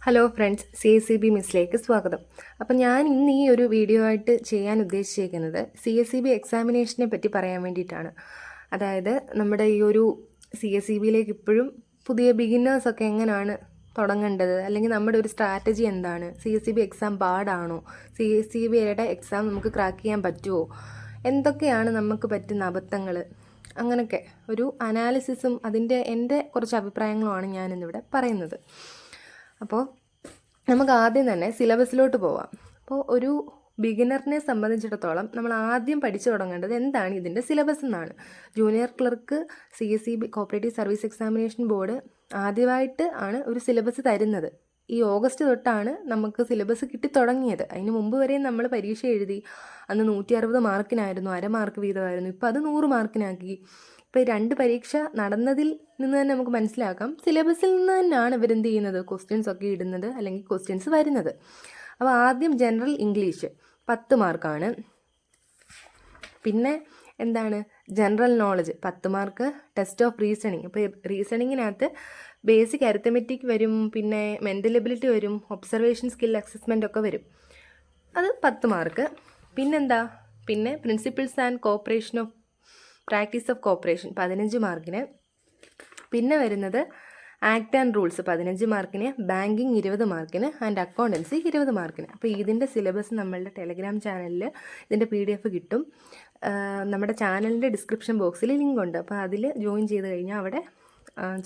Hello friends, CSEB മിസ്സിലേക്ക് സ്വാഗതം. അപ്പം ഞാൻ ഇന്ന് ഈ ഒരു വീഡിയോ ആയിട്ട് ചെയ്യാൻ ഉദ്ദേശിച്ചിരിക്കുന്നത് CSEB എക്സാമിനേഷനെ പറ്റി പറയാൻ വേണ്ടിയിട്ടാണ്. അതായത് നമ്മുടെ ഈ ഒരു CSEBയിലേക്ക് ഇപ്പോഴും പുതിയ ബിഗിന്നേഴ്സൊക്കെ എങ്ങനെയാണ് തുടങ്ങേണ്ടത്, അല്ലെങ്കിൽ നമ്മുടെ ഒരു സ്ട്രാറ്റജി എന്താണ്, CSEB എക്സാം പാടാണോ, CSEBയുടെ എക്സാം നമുക്ക് ക്രാക്ക് ചെയ്യാൻ പറ്റുമോ, എന്തൊക്കെയാണ് നമുക്ക് പറ്റുന്ന അബദ്ധങ്ങൾ, അങ്ങനെയൊക്കെ ഒരു അനാലിസിസും എൻ്റെ കുറച്ച് അഭിപ്രായങ്ങളുമാണ് ഞാനിന്നിവിടെ പറയുന്നത്. അപ്പോൾ നമുക്ക് ആദ്യം തന്നെ സിലബസിലോട്ട് പോവാം. അപ്പോൾ ഒരു ബിഗിനറിനെ സംബന്ധിച്ചിടത്തോളം നമ്മൾ ആദ്യം പഠിച്ചു തുടങ്ങേണ്ടത് എന്താണ് ഇതിൻ്റെ സിലബസ് എന്നാണ്. Junior clerk CSEB cooperative service examination board ആദ്യമായിട്ട് ആണ് ഒരു സിലബസ് തരുന്നത്. ഈ ഓഗസ്റ്റ് തൊട്ടാണ് നമുക്ക് സിലബസ് കിട്ടി തുടങ്ങിയത്. അതിന് മുമ്പ് വരെയും നമ്മൾ പരീക്ഷ എഴുതി. അന്ന് 160 മാർക്കിനായിരുന്നു, അര മാർക്ക് വീതമായിരുന്നു. ഇപ്പോൾ അത് 100 മാർക്കിനാക്കി. ഇപ്പോൾ 2 പരീക്ഷ നടന്നതിൽ നിന്ന് തന്നെ നമുക്ക് മനസ്സിലാക്കാം, സിലബസിൽ നിന്ന് തന്നെയാണ് ഇവരെന്ത് ചെയ്യുന്നത്, ക്വസ്റ്റ്യൻസ് ഒക്കെ ഇടുന്നത് അല്ലെങ്കിൽ ക്വസ്റ്റ്യൻസ് വരുന്നത്. അപ്പോൾ ആദ്യം ജനറൽ ഇംഗ്ലീഷ് 10 മാർക്കാണ്. പിന്നെ എന്താണ്, general knowledge 10 mark. Test of reasoning, അപ്പോൾ റീസണിങ്ങിനകത്ത് ബേസിക് അരിത്തമെറ്റിക് വരും, പിന്നെ മെൻ്റൽ എബിലിറ്റി വരും, ഒബ്സർവേഷൻ സ്കിൽ അസസ്മെൻ്റ് ഒക്കെ വരും. അത് 10 മാർക്ക്. പിന്നെന്താ, പിന്നെ principles and cooperation of practice of cooperation 15 മാർക്കിന്. പിന്നെ വരുന്നത് ആക്ട് ആൻഡ് റൂൾസ് 15 മാർക്കിന്, ബാങ്കിങ് 20 മാർക്കിന്, ആൻഡ് അക്കൗണ്ടൻസി 20 മാർക്കിന്. അപ്പോൾ ഇതിൻ്റെ സിലബസ് നമ്മളുടെ ടെലഗ്രാം ചാനലിൽ ഇതിൻ്റെ PDF കിട്ടും. നമ്മുടെ ചാനലിൻ്റെ ഡിസ്ക്രിപ്ഷൻ ബോക്സിൽ ലിങ്ക് ഉണ്ട്. അപ്പോൾ അതിൽ ജോയിൻ ചെയ്ത് കഴിഞ്ഞാൽ അവിടെ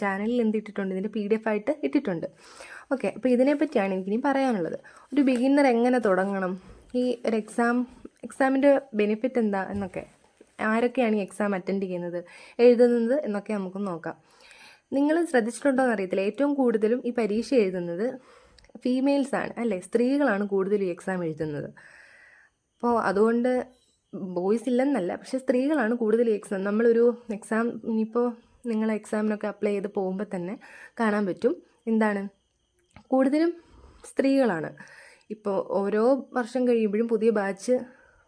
ചാനലിൽ എന്തിട്ടിട്ടുണ്ട്, ഇതിൻ്റെ PDF ആയിട്ട് ഇട്ടിട്ടുണ്ട്. ഓക്കെ, അപ്പോൾ ഇതിനെപ്പറ്റിയാണ് എനിക്കിനി പറയാനുള്ളത്. ഒരു ബിഗിന്നർ എങ്ങനെ തുടങ്ങണം, ഈ ഒരു എക്സാമിൻ്റെ ബെനിഫിറ്റ് എന്താ എന്നൊക്കെ, ആരൊക്കെയാണ് ഈ എക്സാം അറ്റൻഡ് ചെയ്യുന്നത്, എഴുതുന്നത് എന്നൊക്കെ നമുക്ക് നോക്കാം. നിങ്ങൾ ശ്രദ്ധിച്ചിട്ടുണ്ടോ എന്നറിയത്തില്ല, ഏറ്റവും കൂടുതലും ഈ പരീക്ഷ എഴുതുന്നത് ഫീമെയിൽസാണ് അല്ലേ, സ്ത്രീകളാണ് കൂടുതലും ഈ എക്സാം എഴുതുന്നത്. അപ്പോൾ അതുകൊണ്ട് ബോയ്സ് ഇല്ലെന്നല്ല, പക്ഷേ സ്ത്രീകളാണ് കൂടുതൽ ഈ എക്സാം. നമ്മളൊരു എക്സാം ഇനിയിപ്പോൾ നിങ്ങൾ എക്സാമിനൊക്കെ അപ്ലൈ ചെയ്ത് പോകുമ്പോൾ തന്നെ കാണാൻ പറ്റും, എന്താണ്, കൂടുതലും സ്ത്രീകളാണ്. ഇപ്പോൾ ഓരോ വർഷം കഴിയുമ്പോഴും പുതിയ ബാച്ച്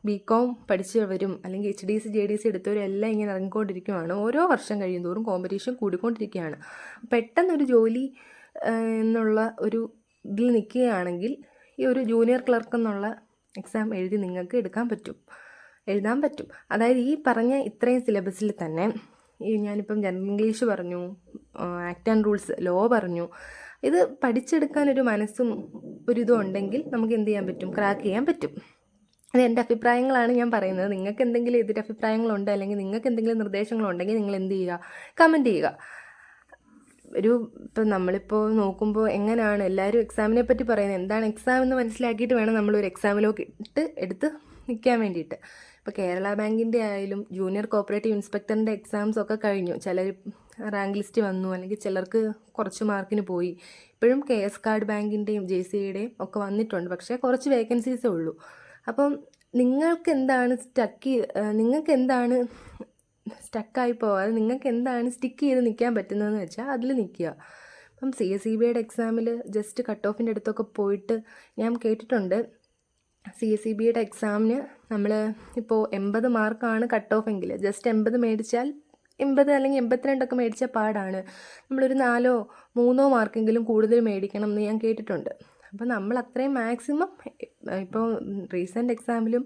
BCom പഠിച്ചവരും അല്ലെങ്കിൽ HDC JDC എടുത്തവരും എല്ലാം ഇങ്ങനെ ഇറങ്ങിക്കൊണ്ടിരിക്കുകയാണ്. ഓരോ വർഷം കഴിയും തോറും കോമ്പറ്റീഷൻ കൂടിക്കൊണ്ടിരിക്കുകയാണ്. പെട്ടെന്നൊരു ജോലി എന്നുള്ള ഒരു ഇതിൽ നിൽക്കുകയാണെങ്കിൽ ഈ ഒരു ജൂനിയർ ക്ലർക്ക് എന്നുള്ള എക്സാം എഴുതി നിങ്ങൾക്ക് എഴുതാൻ പറ്റും. അതായത് ഈ പറഞ്ഞ ഇത്രയും സിലബസിൽ തന്നെ ഈ ഞാനിപ്പം ജനറൽ ഇംഗ്ലീഷ് പറഞ്ഞു, ആക്ട് ആൻഡ് റൂൾസ്, ലോ പറഞ്ഞു, ഇത് പഠിച്ചെടുക്കാനൊരു മനസ്സും ഒരിതും ഉണ്ടെങ്കിൽ നമുക്ക് എന്ത് ചെയ്യാൻ പറ്റും, ക്രാക്ക് ചെയ്യാൻ പറ്റും. അത് എൻ്റെ അഭിപ്രായങ്ങളാണ് ഞാൻ പറയുന്നത്. നിങ്ങൾക്ക് എന്തെങ്കിലും എതിരഭിപ്രായങ്ങളുണ്ട് അല്ലെങ്കിൽ നിങ്ങൾക്ക് എന്തെങ്കിലും നിർദ്ദേശങ്ങളുണ്ടെങ്കിൽ നിങ്ങൾ എന്ത് ചെയ്യുക, കമൻറ്റ് ചെയ്യുക. ഇപ്പം നമ്മളിപ്പോൾ നോക്കുമ്പോൾ എങ്ങനെയാണ് എല്ലാവരും എക്സാമിനെ പറ്റി പറയുന്നത്, എന്താണ് എക്സാം എന്ന് മനസ്സിലാക്കിയിട്ട് വേണം നമ്മളൊരു എക്സാമിലേക്ക് എടുത്ത് നിൽക്കാൻ വേണ്ടിയിട്ട്. ഇപ്പോൾ കേരള ബാങ്കിൻ്റെ ആയാലും ജൂനിയർ കോപ്പറേറ്റീവ് ഇൻസ്പെക്ടറിൻ്റെ എക്സാംസ് ഒക്കെ കഴിഞ്ഞു. ചിലർ റാങ്ക് ലിസ്റ്റ് വന്നു, അല്ലെങ്കിൽ ചിലർക്ക് കുറച്ച് മാർക്കിന് പോയി. ഇപ്പോഴും KS കാർഡ് ബാങ്കിൻ്റെയും JCIയുടെയും ഒക്കെ വന്നിട്ടുണ്ട്, പക്ഷേ കുറച്ച് വേക്കൻസീസേ ഉള്ളൂ. അപ്പം നിങ്ങൾക്ക് എന്താണ് സ്റ്റക്കായി പോവാതെ നിങ്ങൾക്ക് എന്താണ് സ്റ്റിക്ക് ചെയ്ത് നിൽക്കാൻ പറ്റുന്നതെന്ന് വെച്ചാൽ അതിൽ നിൽക്കുക. അപ്പം CSEBയുടെ എക്സാമിൽ ജസ്റ്റ് കട്ട് ഓഫിൻ്റെ അടുത്തൊക്കെ പോയിട്ട് ഞാൻ കേട്ടിട്ടുണ്ട്, CSEBയുടെ എക്സാമിന് നമ്മൾ ഇപ്പോൾ 80 മാർക്കാണ് കട്ട് ഓഫ് എങ്കിൽ ജസ്റ്റ് 80 മേടിച്ചാൽ 80 അല്ലെങ്കിൽ 82 മേടിച്ചാൽ പാടാണ്. നമ്മളൊരു 4-3 മാർക്കെങ്കിലും കൂടുതൽ മേടിക്കണം എന്ന് ഞാൻ കേട്ടിട്ടുണ്ട്. അപ്പോൾ നമ്മൾ അത്രയും മാക്സിമം, ഇപ്പോൾ റീസെൻ്റ് എക്സാമിലും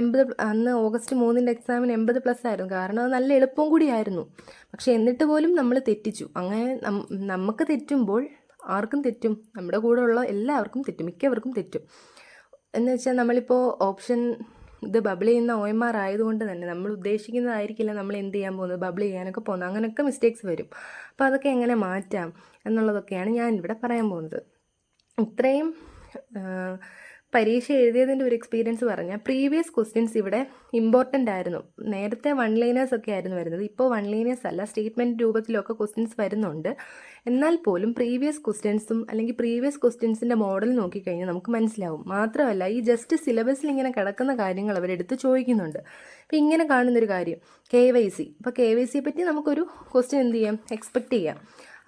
80, അന്ന് ഓഗസ്റ്റ് 3 എക്സാമിന് 80+ ആയിരുന്നു. കാരണം അത് നല്ല എളുപ്പവും കൂടിയായിരുന്നു. പക്ഷേ എന്നിട്ട് പോലും നമ്മൾ തെറ്റിച്ചു. അങ്ങനെ നമുക്ക് തെറ്റുമ്പോൾ ആർക്കും തെറ്റും, നമ്മുടെ കൂടെ ഉള്ള എല്ലാവർക്കും തെറ്റും, മിക്കവർക്കും തെറ്റും. എന്ന് വെച്ചാൽ നമ്മളിപ്പോൾ ഓപ്ഷൻ ഇത് ബബിൾ ചെയ്യുന്ന OMR ആയതുകൊണ്ട് തന്നെ നമ്മൾ ഉദ്ദേശിക്കുന്നതായിരിക്കില്ല നമ്മൾ എന്ത് ചെയ്യാൻ പോകുന്നത്, ബബിൾ ചെയ്യാനൊക്കെ പോകുന്നത്. അങ്ങനെയൊക്കെ മിസ്റ്റേക്സ് വരും. അപ്പോൾ അതൊക്കെ എങ്ങനെ മാറ്റാം എന്നുള്ളതൊക്കെയാണ് ഞാൻ ഇവിടെ പറയാൻ പോകുന്നത്. ഇത്രയും പരീക്ഷ എഴുതിയതിൻ്റെ ഒരു എക്സ്പീരിയൻസ് പറഞ്ഞാൽ, പ്രീവിയസ് ക്വസ്റ്റ്യൻസ് ഇവിടെ ഇമ്പോർട്ടൻ്റ് ആയിരുന്നു. നേരത്തെ 1 ലൈനേഴ്സ് ഒക്കെ ആയിരുന്നു വരുന്നത്, ഇപ്പോൾ 1 ലൈനേഴ്സ് അല്ല, സ്റ്റേറ്റ്മെൻറ്റ് രൂപത്തിലൊക്കെ ക്വസ്റ്റ്യൻസ് വരുന്നുണ്ട്. എന്നാൽ പോലും പ്രീവിയസ് ക്വസ്റ്റ്യൻസും അല്ലെങ്കിൽ പ്രീവിയസ് ക്വസ്റ്റ്യൻസിൻ്റെ മോഡൽ നോക്കിക്കഴിഞ്ഞാൽ നമുക്ക് മനസ്സിലാവും. മാത്രമല്ല, ഈ ജസ്റ്റ് സിലബസിൽ ഇങ്ങനെ കിടക്കുന്ന കാര്യങ്ങൾ അവരെടുത്ത് ചോദിക്കുന്നുണ്ട്. അപ്പോൾ ഇങ്ങനെ കാണുന്നൊരു കാര്യം KYC. അപ്പോൾ KYCയെ പറ്റി നമുക്കൊരു ക്വസ്റ്റ്യൻ എന്ത് ചെയ്യാം, എക്സ്പെക്റ്റ് ചെയ്യാം.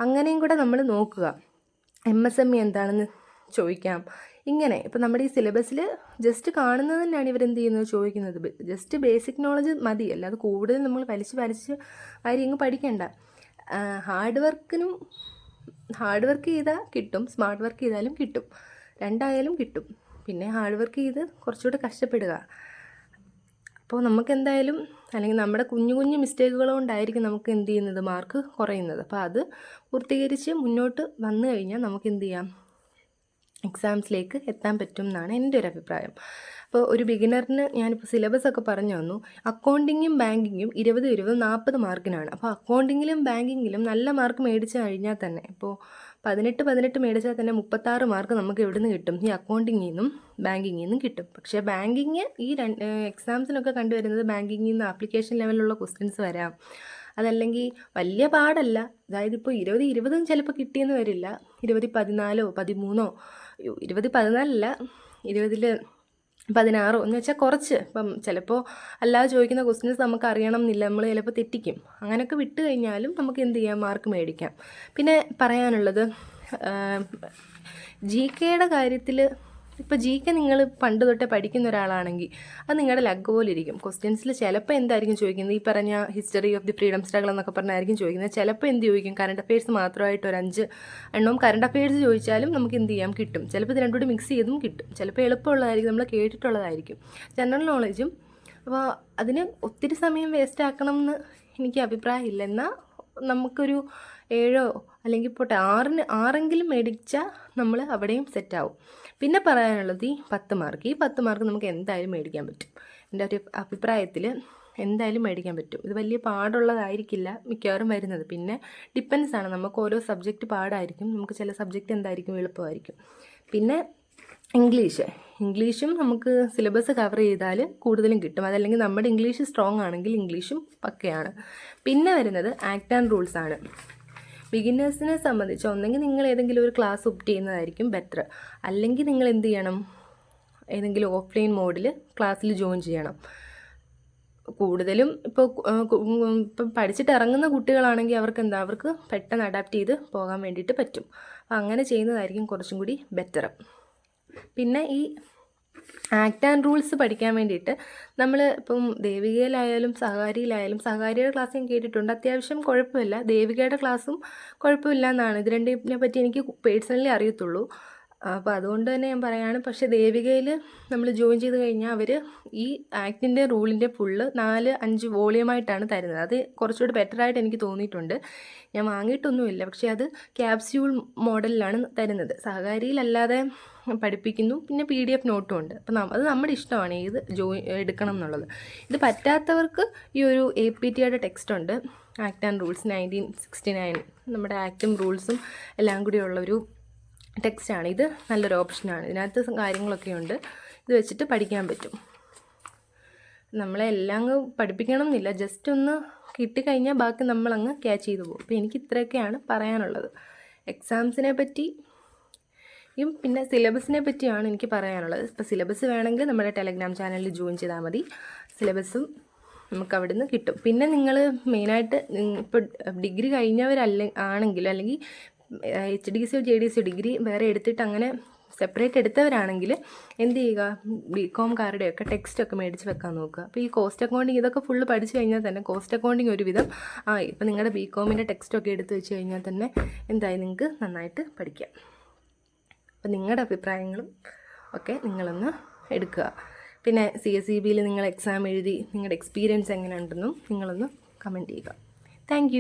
അങ്ങനെയും കൂടെ നമ്മൾ നോക്കുക. MSME എന്താണെന്ന് ചോദിക്കാം. ഇങ്ങനെ ഇപ്പോൾ നമ്മുടെ ഈ സിലബസിൽ ജസ്റ്റ് കാണുന്നത് തന്നെയാണ് ഇവരെന്ത് ചെയ്യുന്നത്, ചോദിക്കുന്നത്. ജസ്റ്റ് ബേസിക് നോളജ് മതി, അല്ലാതെ കൂടുതൽ നമ്മൾ വലിച്ച് വാരി അങ്ങ് പഠിക്കേണ്ട. ഹാർഡ് വർക്കിനും ഹാർഡ് വർക്ക് ചെയ്താൽ കിട്ടും, സ്മാർട്ട് വർക്ക് ചെയ്താലും കിട്ടും, രണ്ടായാലും കിട്ടും. പിന്നെ ഹാർഡ് വർക്ക് ചെയ്ത് കുറച്ചുകൂടെ കഷ്ടപ്പെടുക. അപ്പോൾ നമുക്ക് എന്തായാലും, അല്ലെങ്കിൽ നമ്മുടെ കുഞ്ഞു കുഞ്ഞു മിസ്റ്റേക്കുകൾ കൊണ്ടായിരിക്കും നമുക്ക് എന്ത് ചെയ്യുന്നത്, മാർക്ക് കുറയുന്നത്. അപ്പോൾ അത് പൂർത്തീകരിച്ച് മുന്നോട്ട് വന്നു കഴിഞ്ഞാൽ നമുക്ക് എന്ത് ചെയ്യാം, എക്സാംസിലേക്ക് എത്താൻ പറ്റും എന്നാണ് എൻ്റെ ഒരു അഭിപ്രായം. അപ്പോൾ ഒരു ബിഗിനറിന് ഞാനിപ്പോൾ സിലബസ് ഒക്കെ പറഞ്ഞു തന്നു. അക്കൗണ്ടിങ്ങും ബാങ്കിങ്ങും 20 40 മാർക്കിനാണ്. അപ്പോൾ അക്കൗണ്ടിങ്ങിലും ബാങ്കിങ്ങിലും നല്ല മാർക്ക് മേടിച്ച് കഴിഞ്ഞാൽ തന്നെ, ഇപ്പോൾ 18 മേടിച്ചാൽ തന്നെ 36 മാർക്ക് നമുക്ക് എവിടെ നിന്ന് കിട്ടും, ഈ അക്കൗണ്ടിങ്ങിൽ നിന്നും ബാങ്കിങ്ങിൽ നിന്നും കിട്ടും. പക്ഷേ ബാങ്കിങ് ഈ എക്സാംസിനൊക്കെ കണ്ടുവരുന്നത് ബാങ്കിങ്ങിൽ നിന്ന് ആപ്ലിക്കേഷൻ ലെവലിലുള്ള ക്വസ്റ്റ്യൻസ് വരാം, അതല്ലെങ്കിൽ വലിയ പാടല്ല. അതായത് ഇപ്പോൾ 20 ചിലപ്പോൾ കിട്ടിയെന്ന് വരില്ല, 2014 13 2014 2016 എന്ന് വെച്ചാൽ കുറച്ച്. ഇപ്പം ചിലപ്പോൾ അല്ലാതെ ചോദിക്കുന്ന ക്വസ്റ്റ്യൻസ് നമുക്ക് അറിയണം എന്നില്ല, നമ്മൾ ചിലപ്പോൾ തെറ്റിക്കും. അങ്ങനെയൊക്കെ വിട്ട് കഴിഞ്ഞാലും നമുക്ക് എന്ത് ചെയ്യാം, മാർക്ക് മേടിക്കാം. പിന്നെ പറയാനുള്ളത് GKയുടെ കാര്യത്തിൽ, ഇപ്പോൾ GK നിങ്ങൾ പണ്ട് തൊട്ടേ പഠിക്കുന്ന ഒരാളാണെങ്കിൽ അത് നിങ്ങളുടെ ലഗ് പോലെ ഇരിക്കും. ക്വസ്റ്റ്യൻസിൽ ചിലപ്പോൾ എന്തായിരിക്കും ചോദിക്കുന്നത്, ഈ പറഞ്ഞ history of the freedom struggle എന്നൊക്കെ പറഞ്ഞായിരിക്കും ചോദിക്കുന്നത്. ചിലപ്പോൾ എന്ത് ചോദിക്കും, കറണ്ട് അഫെയർസ് മാത്രമായിട്ട് ഒരു 5 എണ്ണവും കറണ്ട് അഫെയർസ് ചോദിച്ചാലും നമുക്ക് എന്ത് ചെയ്യാം, കിട്ടും. ചിലപ്പോൾ ഇത് രണ്ടും കൂടി മിക്സ് ചെയ്തും കിട്ടും. ചിലപ്പോൾ എളുപ്പമുള്ളതായിരിക്കും, നമ്മൾ കേട്ടിട്ടുള്ളതായിരിക്കും. ജനറൽ നോളജും. അപ്പോൾ അതിന് ഒത്തിരി സമയം വേസ്റ്റ് ആക്കണം എന്ന് എനിക്ക് അഭിപ്രായമില്ല. എന്നാൽ നമുക്കൊരു 7 അല്ലെങ്കിൽ പോട്ടെ 6 മേടിച്ചാൽ നമ്മൾ അവിടെയും സെറ്റാവും. പിന്നെ പറയാനുള്ളത് ഈ 10 മാർക്ക്. ഈ 10 മാർക്ക് നമുക്ക് എന്തായാലും മേടിക്കാൻ പറ്റും. എൻ്റെ ഒരു അഭിപ്രായത്തിൽ എന്തായാലും മേടിക്കാൻ പറ്റും. ഇത് വലിയ പാടുള്ളതായിരിക്കില്ല മിക്കവാറും വരുന്നത്. പിന്നെ ഡിപ്പെൻസ് ആണ്, നമുക്ക് ഓരോ സബ്ജക്റ്റ് പാടായിരിക്കും, നമുക്ക് ചില സബ്ജക്റ്റ് എന്തായിരിക്കും എളുപ്പമായിരിക്കും. പിന്നെ ഇംഗ്ലീഷും നമുക്ക് സിലബസ് കവർ ചെയ്താൽ കൂടുതലും കിട്ടും. അതല്ലെങ്കിൽ നമ്മുടെ ഇംഗ്ലീഷ് സ്ട്രോങ് ആണെങ്കിൽ ഇംഗ്ലീഷും പക്കയാണ്. പിന്നെ വരുന്നത് ആക്ട് ആൻഡ് റൂൾസ് ആണ്. ബിഗിനേഴ്സിനെ സംബന്ധിച്ച് ഒന്നെങ്കിൽ നിങ്ങൾ ഏതെങ്കിലും ഒരു ക്ലാസ് ഓപ്റ്റ് ചെയ്യുന്നതായിരിക്കും ബെറ്റർ, അല്ലെങ്കിൽ നിങ്ങൾ എന്ത് ചെയ്യണം, ഏതെങ്കിലും ഓഫ്ലൈൻ മോഡിൽ ക്ലാസ്സിൽ ജോയിൻ ചെയ്യണം. കൂടുതലും ഇപ്പം പഠിച്ചിട്ട് ഇറങ്ങുന്ന കുട്ടികളാണെങ്കിൽ അവർക്ക് പെട്ടെന്ന് അഡാപ്റ്റ് ചെയ്ത് പോകാൻ വേണ്ടിയിട്ട് പറ്റും. അപ്പം അങ്ങനെ ചെയ്യുന്നതായിരിക്കും കുറച്ചും കൂടി ബെറ്റർ. പിന്നെ ഈ ആക്ട് ആൻഡ് റൂൾസ് പഠിക്കാൻ വേണ്ടിയിട്ട് നമ്മൾ ഇപ്പം ദേവികയിലായാലും സഹകാരിയുടെ ക്ലാസ് ഞാൻ കേട്ടിട്ടുണ്ട്, അത്യാവശ്യം കുഴപ്പമില്ല. ദേവികയുടെ ക്ലാസ്സും കുഴപ്പമില്ല എന്നാണ്. ഇത് രണ്ടിനെ പറ്റി എനിക്ക് പേഴ്സണലി അറിയത്തുള്ളൂ. അപ്പോൾ അതുകൊണ്ട് തന്നെ ഞാൻ പറയാണ്. പക്ഷേ ദേവികയിൽ നമ്മൾ ജോയിൻ ചെയ്ത് കഴിഞ്ഞാൽ അവർ ഈ ആക്ടിൻ്റെ റൂളിൻ്റെ ഫുള്ള് 4-5 വോളിയമായിട്ടാണ് തരുന്നത്. അത് കുറച്ചുകൂടി ബെറ്ററായിട്ട് എനിക്ക് തോന്നിയിട്ടുണ്ട്. ഞാൻ വാങ്ങിയിട്ടൊന്നുമില്ല, പക്ഷേ അത് ക്യാപ്സ്യൂൾ മോഡലിലാണ് തരുന്നത്. സഹകാരിയിലല്ലാതെ പഠിപ്പിക്കുന്നു. പിന്നെ PDF നോട്ടും ഉണ്ട്. അപ്പം അത് നമ്മുടെ ഇഷ്ടമാണ് ഏത് എടുക്കണം എന്നുള്ളത്. ഇത് പറ്റാത്തവർക്ക് ഈ ഒരു APTയുടെ ടെക്സ്റ്റ് ഉണ്ട്, ആക്ട് ആൻഡ് റൂൾസ് 1969. നമ്മുടെ ആക്റ്റും റൂൾസും എല്ലാം കൂടി ഉള്ളൊരു ടെക്സ്റ്റാണ്. ഇത് നല്ലൊരു ഓപ്ഷനാണ്. ഇതിനകത്ത് കാര്യങ്ങളൊക്കെ ഉണ്ട്, ഇത് വെച്ചിട്ട് പഠിക്കാൻ പറ്റും. നമ്മളെ എല്ലാം പഠിപ്പിക്കണം എന്നില്ല, ജസ്റ്റ് ഒന്ന് കിട്ടിക്കഴിഞ്ഞാൽ ബാക്കി നമ്മളങ്ങ് ക്യാച്ച് ചെയ്തു പോകും. അപ്പോൾ എനിക്ക് ഇത്രയൊക്കെയാണ് പറയാനുള്ളത് എക്സാംസിനെ പറ്റിയും പിന്നെ സിലബസിനെ പറ്റിയാണ് എനിക്ക് പറയാനുള്ളത്. ഇപ്പോൾ സിലബസ് വേണമെങ്കിൽ നമ്മുടെ ടെലഗ്രാം ചാനലിൽ ജോയിൻ ചെയ്താൽ മതി, സിലബസും നമുക്ക് അവിടെ നിന്ന് കിട്ടും. പിന്നെ നിങ്ങൾ മെയിനായിട്ട് ഇപ്പോൾ ഡിഗ്രി ആണെങ്കിൽ അല്ലെങ്കിൽ HDC JDC ഡിഗ്രി വേറെ എടുത്തിട്ട് അങ്ങനെ സെപ്പറേറ്റ് എടുത്തവരാണെങ്കിൽ എന്ത് ചെയ്യുക, BCom കാരുടെയൊക്കെ ടെക്സ്റ്റൊക്കെ മേടിച്ച് വെക്കാൻ നോക്കുക. അപ്പോൾ ഈ കോസ്റ്റ് അക്കൗണ്ടിങ് ഇതൊക്കെ ഫുള്ള് പഠിച്ചു കഴിഞ്ഞാൽ തന്നെ കോസ്റ്റ് അക്കൗണ്ടിങ് ഒരുവിധം ഇപ്പോൾ നിങ്ങളുടെ BComൻ്റെ ടെക്സ്റ്റൊക്കെ എടുത്ത് വെച്ച് കഴിഞ്ഞാൽ തന്നെ എന്തായി നിങ്ങൾക്ക് നന്നായിട്ട് പഠിക്കാം. അപ്പോൾ നിങ്ങളുടെ അഭിപ്രായങ്ങളും ഒക്കെ നിങ്ങളൊന്ന് എടുക്കുക. പിന്നെ CSEBയിൽ നിങ്ങൾ എക്സാം എഴുതി നിങ്ങളുടെ എക്സ്പീരിയൻസ് എങ്ങനെ ഉണ്ടെന്നും നിങ്ങളൊന്ന് കമൻറ്റ് ചെയ്യുക. താങ്ക്